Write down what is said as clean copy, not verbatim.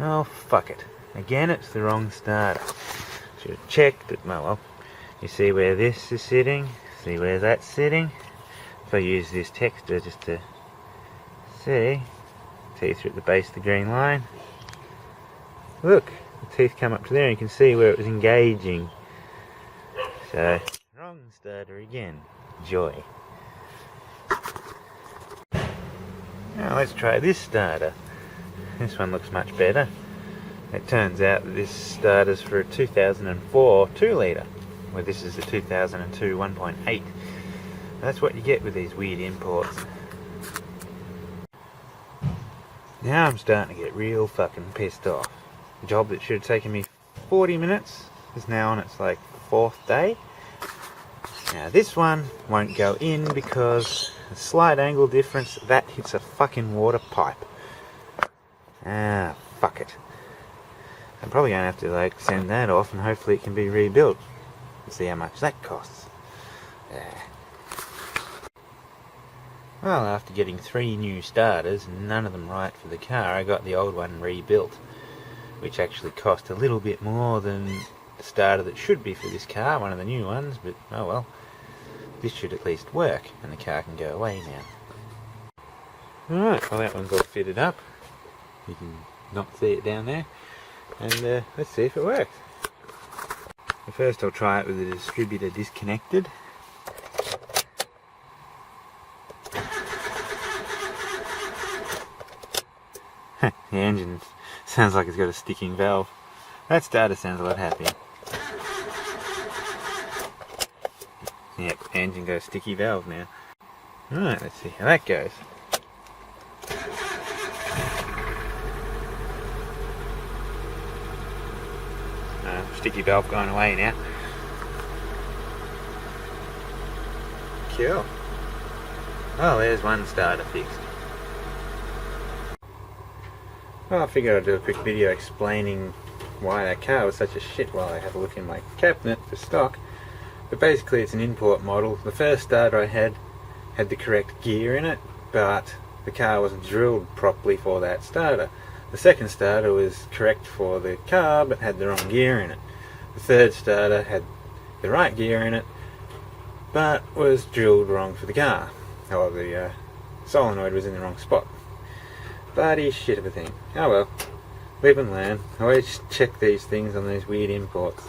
Oh, fuck it. Again, it's the wrong starter. Should have checked it. Well, you see where this is sitting? See where that's sitting? If I use this texture just to see, teeth are at the base of the green line. Look, the teeth come up to there and you can see where it was engaging. So, wrong starter again. Joy. Now let's try this starter. This one looks much better. It turns out that this starter's for a 2004 2 litre, where this is a 2002 1.8. That's what you get with these weird imports. Now I'm starting to get real fucking pissed off. A job that should have taken me 40 minutes is now on its like 4th day. Now this one won't go in because a slight angle difference, that hits a fucking water pipe. Ah, fuck it. I'm probably going to have to like send that off and hopefully it can be rebuilt. See how much that costs. Well, after getting 3 new starters, none of them right for the car, I got the old one rebuilt, which actually cost a little bit more than the starter that should be for this car, one of the new ones, but oh well. This should at least work, and the car can go away now. Alright, well that one's all fitted up. You can not see it down there. And let's see if it works. So first I'll try it with the distributor disconnected. The engine sounds like it's got a sticking valve. That starter sounds a lot happier. Yep, engine got a sticky valve now. Alright, let's see how that goes. Sticky valve going away now. Cool. Oh, there's one starter fixed. Well, I figured I'd do a quick video explaining why that car was such a shit while I have a look in my cabinet for stock. But basically it's an import model. The first starter I had the correct gear in it, but the car wasn't drilled properly for that starter. The second starter was correct for the car, but had the wrong gear in it. The third starter had the right gear in it, but was drilled wrong for the car. Or the solenoid was in the wrong spot. Bloody shit of a thing. Oh well, live and learn. I always check these things on these weird imports.